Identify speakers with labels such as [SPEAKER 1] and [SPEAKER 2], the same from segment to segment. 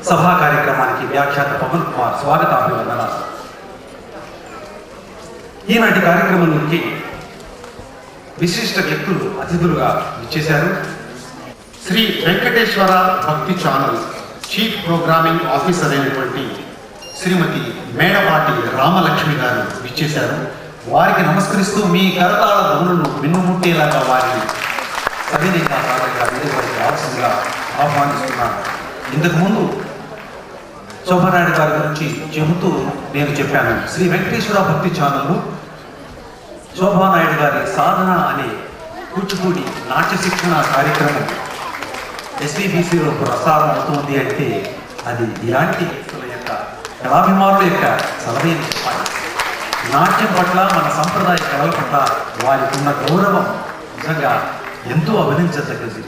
[SPEAKER 1] సభా కార్యక్రమానికి వ్యాఖ్యాత పవన్ కుమార్ స్వాగతాభివందనాలు. ఈనాటి కార్యక్రమానికి విశిష్ట వ్యక్తులు అతిథులుగా ఇచ్చేశారు.
[SPEAKER 2] శ్రీ వెంకటేశ్వర భక్తి ఛానల్ చీఫ్ ప్రోగ్రామింగ్ ఆఫీసర్ అయినటువంటి శ్రీమతి మేడపాటి రామలక్ష్మి గారు ఇచ్చేశారు.
[SPEAKER 1] వారికి నమస్కరిస్తూ మీ కరతాళ ధ్వనులను మిన్నుముట్టేలాగా వారిని సవినయంగా రావాల్సిందిగా ఆహ్వానిస్తున్నాను. ఇంతకుముందు శోభనాయుడు గారి గురించి చెబుతూ నేను చెప్పాను, శ్రీ వెంకటేశ్వర భక్తి ఛానల్ శోభానాయుడు గారి సాధన అనే కూచిపూడి నాట్య శిక్షణ కార్యక్రమం ఎస్వీబీసీలో ప్రసారం అవుతుంది అంటే అది ఇలాంటి వ్యక్తుల యొక్క కళాభిమానుల యొక్క సలహే చెప్పాలి. నాట్యం పట్ల, మన సంప్రదాయ కళల పట్ల వారికి ఉన్న గౌరవం నిజంగా ఎంతో అభినందించదగ్గది.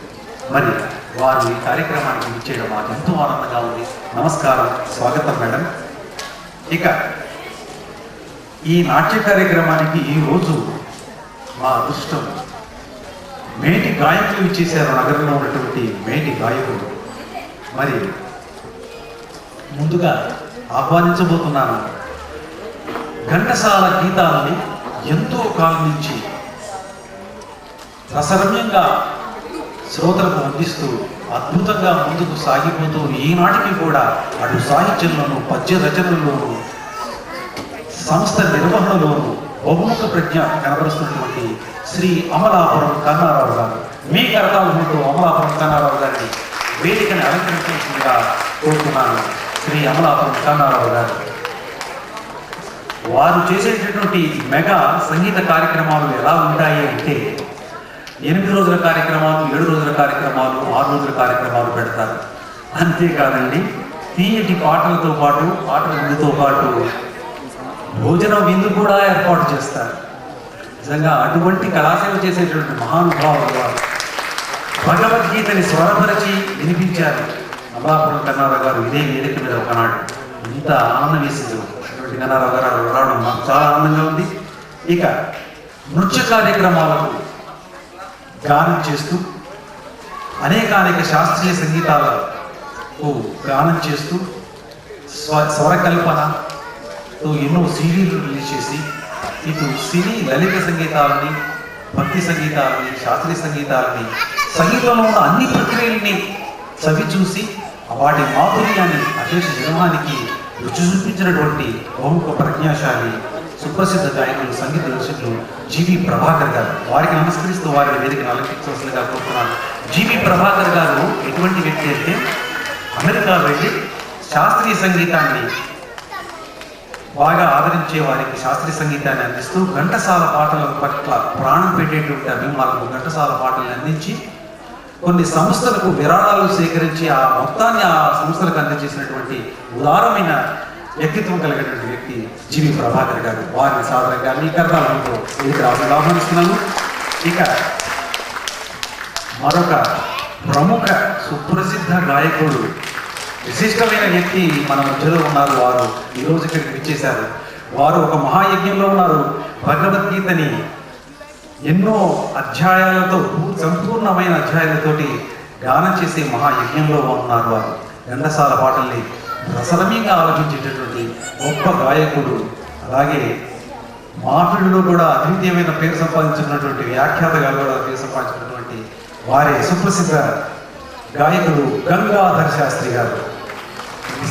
[SPEAKER 1] మరి వారు ఈ కార్యక్రమానికి ఇచ్చేయడం మాకు ఎంతో ఆనందంగా ఉంది. నమస్కారం, స్వాగతం మేడం. ఇక ఈ నాట్య కార్యక్రమానికి ఈరోజు మా అదృష్టం మేటి గాయకులు ఇచ్చేశారు. నగరంలో ఉన్నటువంటి మేటి గాయకులు. మరి ముందుగా ఆహ్వానించబోతున్నాను ఘంటసాల గీతాలని ఎంతో కాలం నుంచి రసరమ్యంగా శ్రోతలకు అందిస్తూ అద్భుతంగా ముందుకు సాగిపోతూ ఈనాటికి కూడా అటు సాహిత్యంలోనూ, పద్య రచనల్లోనూ, సంస్థ నిర్వహణలోనూ బహుముఖ ప్రజ్ఞ కనబరుస్తున్నటువంటి శ్రీ అమలాపురం కన్నారావు గారు. మీ కరతాళంతో అమలాపురం కన్నారావు గారిని వేదికని అలంకరించాల్సిందిగా కోరుతున్నాను. శ్రీ అమలాపురం కన్నారావు గారు వారు చేసేటటువంటి మెగా సంగీత కార్యక్రమాలు ఎలా ఉంటాయి అంటే 8 రోజుల కార్యక్రమాలు, 7 రోజుల కార్యక్రమాలు, 6 రోజుల కార్యక్రమాలు పెడతారు. అంతేకాదండి, తీయటి పాటలతో పాటు, పాటల విందుతో పాటు భోజన విందు కూడా ఏర్పాటు చేస్తారు. నిజంగా అటువంటి కళాసేవ చేసేటువంటి మహానుభావులు వారు. భగవద్గీతని స్వరపరిచి వినిపించారు అమలాపురం కన్నారావు గారు ఇదే వేదిక మీద ఒకనాడు. ఇంత ఆనందం వేసింది అటువంటి కన్నారావు గారు రావడం మాకు చాలా ఆనందంగా ఉంది. ఇక నృత్య కార్యక్రమాలకు గానం చేస్తూ అనేక శాస్త్రీయ సంగీతాలకు గానం చేస్తూ స్వరకల్పనతో ఎన్నో సీడీలు రిలీజ్ చేసి ఇటు సినీ లలిత సంగీతాలని, భక్తి సంగీతాలని, శాస్త్రీయ సంగీతాలని, సంగీతంలో ఉన్న అన్ని ప్రక్రియల్ని చవి చూసి వాటి మాధుర్యాన్ని అశేష జన్మానికి రుచి చూపించినటువంటి బహుముఖ ప్రజ్ఞాశాలి సుప్రసిద్ధ గాయకులు, సంగీత దర్శకులు జీవి ప్రభాకర్ గారు. వారికి నమస్కరిస్తూ వారిని వేదికను అలంకరించవలసిందిగా కోరుతున్నాను. జీవి ప్రభాకర్ గారు ఎటువంటి వ్యక్తి అంటే అమెరికా వెళ్ళి శాస్త్రీయ సంగీతాన్ని బాగా ఆదరించే వారికి శాస్త్రీయ సంగీతాన్ని అందిస్తూ ఘంటసాల పాటల పట్ల ప్రాణం పెట్టేటువంటి అభిమానులకు ఘంటసాల పాటలను అందించి కొన్ని సంస్థలకు విరాళాలు సేకరించి ఆ మొత్తాన్ని ఆ సంస్థలకు అందజేసినటువంటి ఉదారమైన వ్యక్తిత్వం కలిగినటువంటి వ్యక్తి జీవి ప్రభాకర్ గారు. వారిని సాధారణంగా మీ కర్తాలతో ఆహ్వానిస్తున్నాను. ఇక మరొక ప్రముఖ సుప్రసిద్ధ గాయకుడు, విశిష్టమైన వ్యక్తి మన మధ్యలో ఉన్నారు. వారు ఈరోజు ఇక్కడికి విచ్చేశారు. వారు ఒక మహాయజ్ఞంలో ఉన్నారు. భగవద్గీతని ఎన్నో అధ్యాయాలతో, సంపూర్ణమైన అధ్యాయాలతోటి గానం చేసే మహాయజ్ఞంలో ఉన్నారు. వారు ఘంటసాల పాటల్ని రసరమ్యంగా ఆలోచించేటటువంటి గొప్ప గాయకుడు. అలాగే మాటల్లో కూడా అద్వితీయమైన పేరు సంపాదించినటువంటి వ్యాఖ్యాతగా కూడా పేరు సంపాదించినటువంటి వారి సుప్రసిద్ధ గాయకుడు గంగాధర్ శాస్త్రి గారు.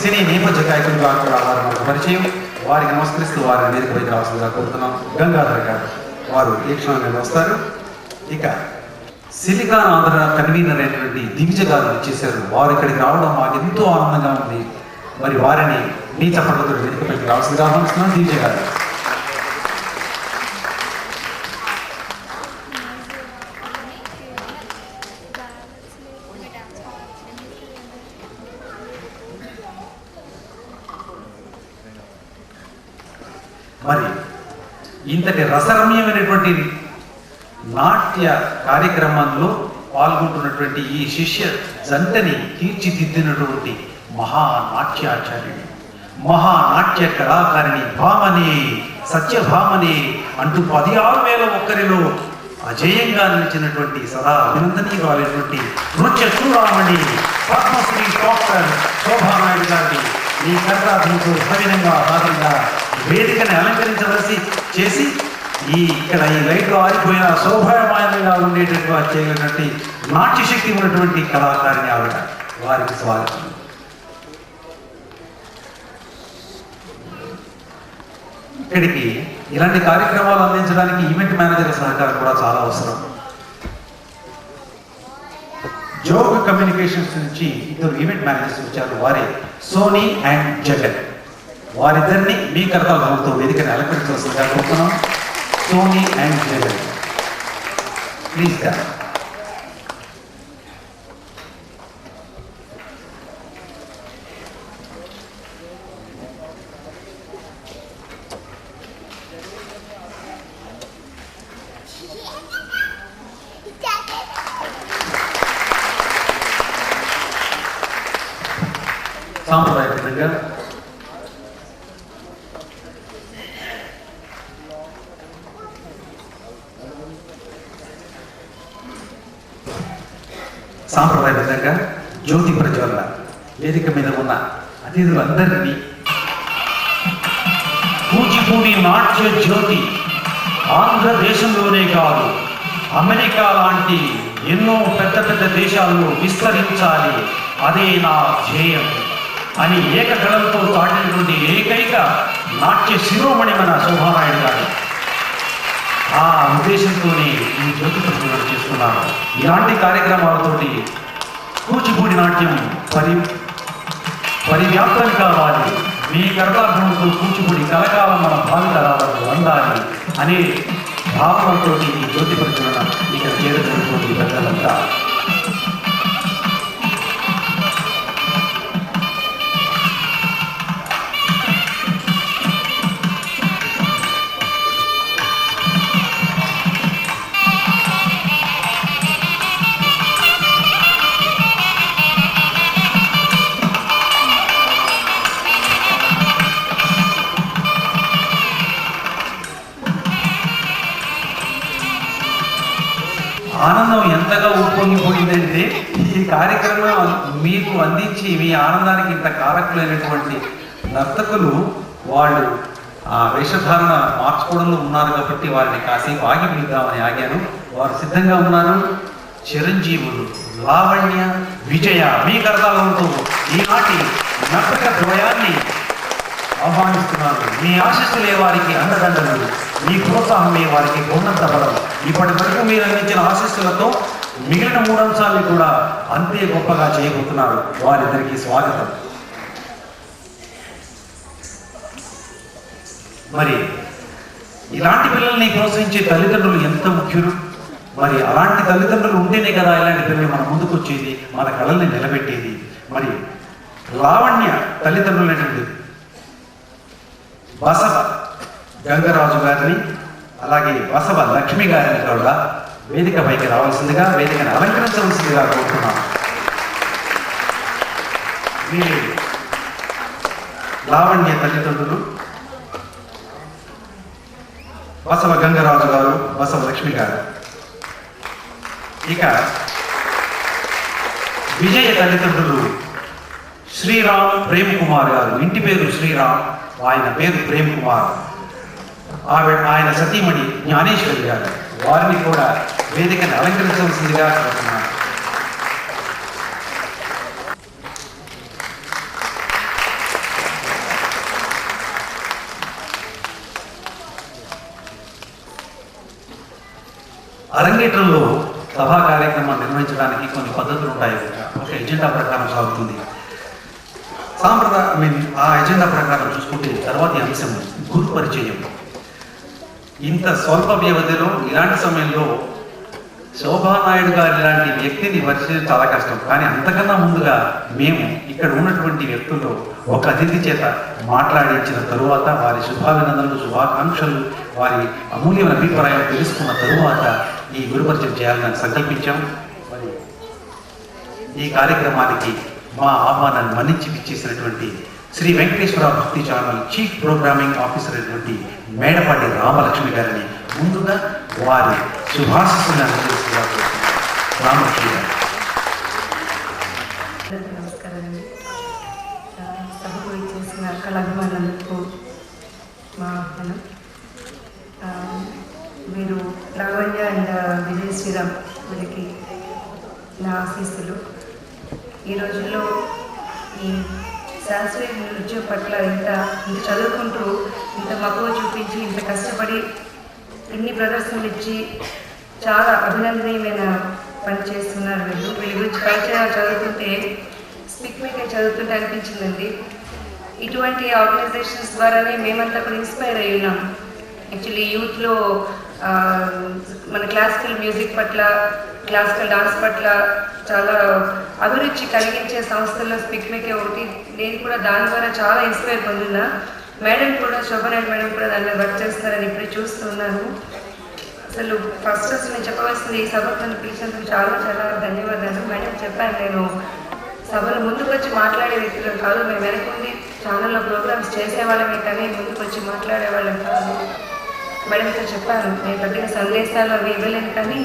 [SPEAKER 1] సినీ నేపథ్య గాయకులుగా కూడా వారు మనకు పరిచయం. వారికి నమస్కరిస్తూ వారిని వేదికపైకి రావాల్సిందిగా కోరుతున్నాం. గంగాధర్ గారు వారు ఈ క్షణంలో వస్తారు. ఇక సిలికాన్ ఆంధ్ర కన్వీనర్ అయినటువంటి దివిజ గారు వచ్చేసారు. వారు ఇక్కడికి రావడం మాకు ఎంతో ఆనందంగా ఉంది. మరి వారిని మీ చప్పట్లతో వేదికపైకి రావాల్సిందిగా ఆహ్వానిస్తున్నాను. దివిజ గారు మరి ఇంతటి రసరమ్యమైనటువంటి నాట్య కార్యక్రమంలో పాల్గొంటున్నటువంటి ఈ శిష్య జంటని తీర్చిదిద్దినటువంటి మహానాట్యాచార్యుడు, మహానాట్య కళాకారిణి భామనే, సత్యభామనే అంటూ 16,001 అజేయంగా నిలిచినటువంటి సదా అభినందనీయురాలైనటువంటి నృత్య చూడామణి పద్మశ్రీ డాక్టర్ శోభానాయుడు ఈ కర్తార్థంతో సవినంగా భాగంగా వేదికని అలంకరించవలసి చేసి ఇక్కడ ఈ లైట్లు ఆరిపోయిన శోభాయమానంగా ఉండేటట్టుగా చేయగలిగినటువంటి నాట్య శక్తి ఉన్నటువంటి కళాకారిణి ఆవిడ. వారికి స్వాగతం. ఇక్కడికి ఇలాంటి కార్యక్రమాలు అందించడానికి ఈవెంట్ మేనేజర్ సహకారం కూడా చాలా అవసరం. జోగ్ కమ్యూనికేషన్స్ నుంచి ఇద్దరు ఈవెంట్ మేనేజర్స్ వచ్చారు. వారే సోనీ అండ్ జగన్. వారిద్దరిని మీ కర్తాలతో వేదికని అలంకరించవలసిందిగా కోరుతున్నాం. సోనీ అండ్ జగన్, ప్లీజ్ గా. సాంప్రదాయబద్ధంగా జ్యోతి ప్రజ్వలన వేదిక మీద ఉన్న అతిథులందరినీ కూచిపూడి నాట్య జ్యోతి ఆంధ్రదేశంలోనే కాదు అమెరికా లాంటి ఎన్నో పెద్ద పెద్ద దేశాల్లో విస్తరించాలి, అదే నా ధ్యేయం అని ఏకగళంతో చాటినటువంటి ఏకైక నాట్య శిరోమణి మన శోభానాయుడు గారు. ఆ ఉద్దేశంతోనే ఈ జ్యోతి ప్రజ్వలన చేస్తున్నాను. ఇలాంటి కార్యక్రమాలతోటి కూచిపూడి నాట్యం పరివ్యాప్తం కావాలి. మీ కర్తార్థంతో కూచిపూడి కలకాలం మన భావితరాలకు అందాలి అనే భావనతో ఈ జ్యోతి ప్రజ్వలన ఇక్కడ చేరుతున్నటువంటి పెద్దలంతా ఆనందం ఎంతగా ఉప్పొంగిపోయిందంటే ఈ కార్యక్రమం మీకు అందించి మీ ఆనందానికి ఇంత కారకులైనటువంటి నర్తకులు వాళ్ళు ఆ వేషధారణ మార్చుకోవడంలో ఉన్నారు కాబట్టి వారిని కాసేపు ఆగి పిలుద్దామని ఆగాను. వారు సిద్ధంగా ఉన్నారు. చిరంజీవులు లావణ్య, విజయ మీ కర్తాలతో ఈనాటి నర్తక ద్వయాన్ని ఆహ్వానిస్తున్నారు. మీ ఆశీస్సులే వారికి అండదండలు, మీ ప్రోత్సాహమే వారికి ఉన్నత బలం. ఇప్పటి వరకు మీరు అందించిన ఆశీస్సులతో మిగిలిన 3 అంశాలను కూడా అంతే గొప్పగా చేయబోతున్నారు. వారిద్దరికీ స్వాగతం. మరి ఇలాంటి పిల్లల్ని ప్రోత్సహించే తల్లిదండ్రులు ఎంత ముఖ్యులు. మరి అలాంటి తల్లిదండ్రులు ఉంటేనే కదా ఇలాంటి పిల్లలు మన ముందుకు వచ్చేది, మన కళల్ని నిలబెట్టేది. మరి లావణ్య తల్లిదండ్రులైనటువంటి బసవ గంగరాజు గారిని అలాగే బసవ లక్ష్మి గారిని కూడా వేదిక పైకి రావాల్సిందిగా, వేదికను అలంకరించవలసిందిగా కోరుతున్నాం. వీరి లావణ్య తల్లిదండ్రులు బసవ గంగరాజు గారు, బసవ లక్ష్మి గారు. ఇక విజయ తల్లిదండ్రులు శ్రీరామ్ ప్రేమ్ కుమార్ గారు. ఇంటి పేరు శ్రీరామ్, ఆయన పేరు ప్రేమ్ కుమార్. ఆయన సతీమణి జ్ఞానేశ్వరి గారు. వారిని కూడా వేదికను అలంకరించవలసిందిగా కోరుతున్నాను. అరంగేట్రంలో సభా కార్యక్రమాన్ని నిర్వహించడానికి కొన్ని పద్ధతులు ఉంటాయి. ఒక ఎజెండా ప్రకారం సాగుతుంది. ఆ ఎజెండా ప్రకారం చూసుకుంటే తర్వాతి అంశం గురు పరిచయం. ఇంత స్వల్ప వ్యవధిలో ఇలాంటి సమయంలో శోభానాయుడు గారి లాంటి వ్యక్తిని పరిచయం చాలా కష్టం. కానీ అంతకన్నా ముందుగా మేము ఇక్కడ ఉన్నటువంటి వ్యక్తుల్లో ఒక అతిథి చేత మాట్లాడించిన తరువాత వారి శుభాభినందనలు, శుభాకాంక్షలు, వారి అమూల్యమైన అభిప్రాయాలు తెలుసుకున్న తరువాత ఈ గురు పరిచయం చేయాలని సంకల్పించాం. మరి ఈ కార్యక్రమానికి మా ఆహ్వానాన్ని మన్నించి ఇచ్చేసినటువంటి శ్రీ వెంకటేశ్వర భక్తి ఛానల్ చీఫ్ ప్రోగ్రామింగ్ ఆఫీసర్ అయినటువంటి మేడపాటి రామలక్ష్మి గారిని ముందుగా వారి శుభాశిస్సులను అందజేస్తున్నారు. రామలక్ష్మి గారు.
[SPEAKER 3] నమస్కారం అండి. సభకు ఇచ్చేసిన కళాభిమానులకు మా ఆహ్వానం. మీరు లావణ్య అండ్ విజయ్ శ్రీరామ్ వీళ్ళకి నా ఆశీస్సులు. ఈ రోజుల్లో ఈ శాస్త్రీయ నృత్యం పట్ల ఇంత చదువుకుంటూ ఇంత మక్కువ చూపించి ఇంత కష్టపడి ఇన్ని ప్రదర్శనలు ఇచ్చి చాలా అభినందనీయమైన పని చేస్తున్నారు. వీళ్ళ గురించి పరిచయాలు చదువుతుంటే స్పిక్మేకే చదువుతుంటే అనిపించిందండి. ఇటువంటి ఆర్గనైజేషన్స్ ద్వారానే మేమంతా కూడా ఇన్స్పైర్ అయ్యి ఉన్నాం. యాక్చువల్లీ యూత్లో మన క్లాసికల్ మ్యూజిక్ పట్ల, క్లాసికల్ డాన్స్ పట్ల చాలా అభిరుచి కలిగించే సంస్థల్లో స్పిక్మేకే ఒకటి. నేను కూడా దాని ద్వారా చాలా ఇన్స్పైర్ పొందినా. మేడం కూడా, శోభనాయుడు మేడం కూడా దాని మీద వర్క్ చేస్తున్నారని ఇప్పుడే చూస్తున్నాను. అసలు ఫస్ట్ నేను చెప్పవలసింది, ఈ సభకు నన్ను పిలిచినందుకు చాలా చాలా ధన్యవాదాలు. మేడం చెప్పాను, నేను సభలో ముందుకు వచ్చి మాట్లాడే వ్యక్తులు కాదు, మేము వెనకుండి ఛానల్లో ప్రోగ్రామ్స్ చేసేవాళ్ళమే కానీ ముందుకు వచ్చి మాట్లాడేవాళ్ళం కాదు. మేడంతో చెప్పాను, నేను పెట్టిన సందేశాలు అవి ఇవ్వలేను కానీ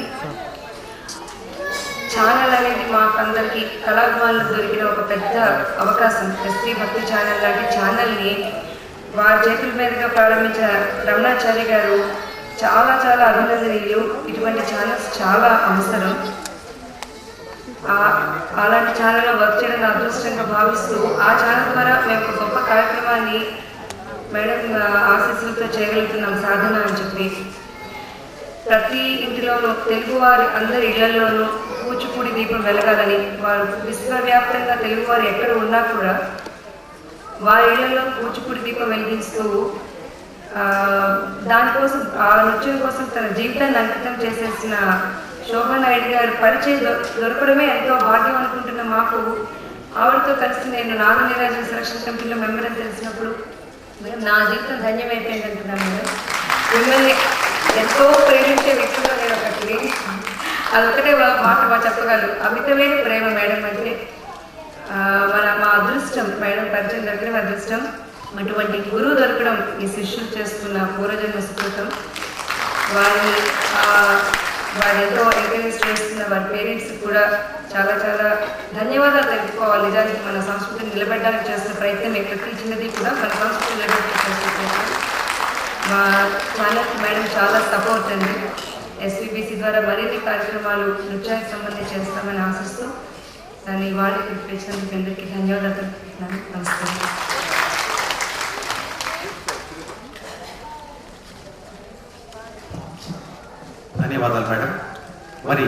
[SPEAKER 3] ఛానల్ అనేది మాకందరికీ కళాభిమానులకు దొరికిన ఒక పెద్ద అవకాశం. ఎస్పీ భక్తి ఛానల్ లాంటి ఛానల్ని వారి చేతుల మీదుగా ప్రారంభించిన రమణాచారి గారు చాలా చాలా అభినందనీయులు. ఇటువంటి ఛానల్స్ చాలా అవసరం. అలాంటి ఛానల్లో వర్క్ చేయడం అదృష్టంగా భావిస్తూ ఆ ఛానల్ ద్వారా మేము ఒక గొప్ప కార్యక్రమాన్ని మేడం ఆశీస్సులతో చేయగలుగుతున్నాం సాధన అని చెప్పి. ప్రతి ఇంటిలోనూ, తెలుగువారి అందరి ఇళ్లలోనూ కూచిపూడి దీపం వెలగాలని, వారు విశ్వవ్యాప్తంగా తెలుగువారు ఎక్కడ ఉన్నా కూడా వారి ఇళ్లలో కూచిపూడి దీపం వెలిగిస్తూ దానికోసం, ఆ నృత్యం కోసం తన జీవితాన్ని అంకితం చేసేసిన శోభనాయుడు గారి పరిచయం దొరకడమే ఎంతో భాగ్యం అనుకుంటున్న మాకు, ఆవిడతో కలిసి నేను నాగనీరాజన సెలక్షన్ కమిటీలో మెంబర్ అని తెలిసినప్పుడు మేడం నా జీవితం ధన్యమైపోయింది అంటున్నాను. మేడం మిమ్మల్ని ఎంతో ప్రేమించే వ్యక్తులు నేను ఒకటి, అదొకటే మాట మా చెప్పగలరు. అమితమైన ప్రేమ మేడం అంటే మా అదృష్టం. మేడం పరిచయం దొరకడం అదృష్టం. అటువంటి గురువు దొరకడం ఈ శిష్యులు చేస్తున్న పూర్వజన్మ సుకృతం. వారు ఎంతో ఎంకరేజ్ చేస్తున్న వారి పేరెంట్స్ కూడా చాలా చాలా ధన్యవాదాలు తెలుపుకోవాలి. నిజానికి మన సంస్కృతిని నిలబెట్టడానికి చేస్తున్న ప్రయత్నం ప్రతి చిన్నది కూడా మన సంస్కృతిని నిలబెట్టడానికి చేస్తున్న ప్రయత్నం. మా ఛానల్కి మేడం చాలా సపోర్ట్ అండి. ఎస్పీబీసీ ద్వారా మరిన్ని కార్యక్రమాలు నృత్యానికి సంబంధించి చేస్తామని ఆశిస్తూ దాన్ని వాళ్ళు పిలిపించినందుకు అందరికీ ధన్యవాదాలు తెలుపుతున్నాను. నమస్కారం.
[SPEAKER 1] ధన్యవాదాలు మేడం. మరి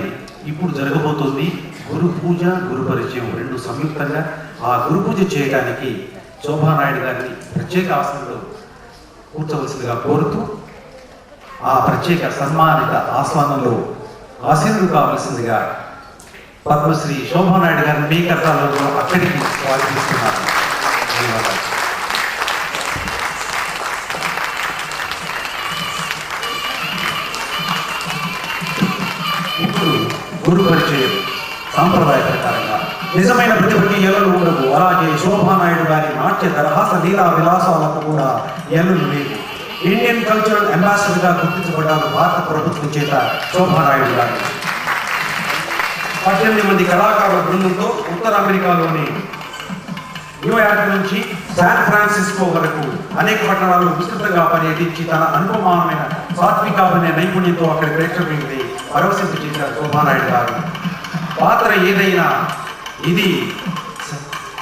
[SPEAKER 1] ఇప్పుడు జరగబోతోంది గురు పూజ, గురు పరిచయం రెండు సంయుక్తంగా. ఆ గురు పూజ చేయడానికి శోభానాయుడు గారిని ప్రత్యేక ఆసనంలో కూర్చోవలసిందిగా కోరుతూ ఆ ప్రత్యేక సన్మానిత ఆస్వాదంలో ఆశీనులు కావలసిందిగా పద్మశ్రీ శోభానాయుడు గారిని మీ కర్తాలలో అక్కడికి స్వాగతిస్తున్నారు. ధన్యవాదాలు. ఇప్పుడు గురు పరిచయం సాంప్రదాయ ప్రకారంగా నిజమైన ప్రతిభకి ఎల్లులు ఉండవు. అలాగే శోభానాయుడు గారి నాట్య దరహాస లీలా విలాసాలకు కూడా ఎల్లులు లేవు. ఇండియన్ కల్చరల్ అంబాసిడర్గా గుర్తించబడ్డారు భారత ప్రభుత్వం చేత శోభానాయుడు గారు. 18 మంది కళాకారుల బృందంతో ఉత్తర అమెరికాలోని న్యూయార్క్ నుంచి శాన్ ఫ్రాన్సిస్కో వరకు అనేక పట్టణాల్లో విస్తృతంగా పర్యటించి తన అనుపమానమైన సాత్వికాభినయ నైపుణ్యంతో అక్కడి ప్రేక్షకుల్ని పరవశింపజేశారు శోభానాయుడు గారు. పాత్ర ఏదైనా ఇది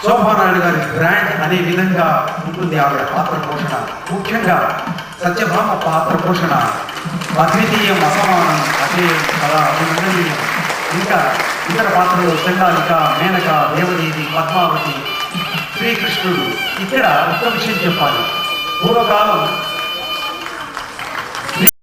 [SPEAKER 1] శోభానాయుడు గారి బ్రాండ్ అనే విధంగా ఉంటుంది ఆవిడ పాత్ర పోషణ. ముఖ్యంగా సత్యభామ పాత్ర పోషణ అద్వితీయం, అసమానం, అజేయం, చాలా అభినందనీయం. ఇంకా ఇతర పాత్రలు చండాలిక, మేనక, దేవదేవి, పద్మావతి, శ్రీకృష్ణుడు. ఇక్కడ ఒక విషయం చెప్పాలి. పూర్వకాలం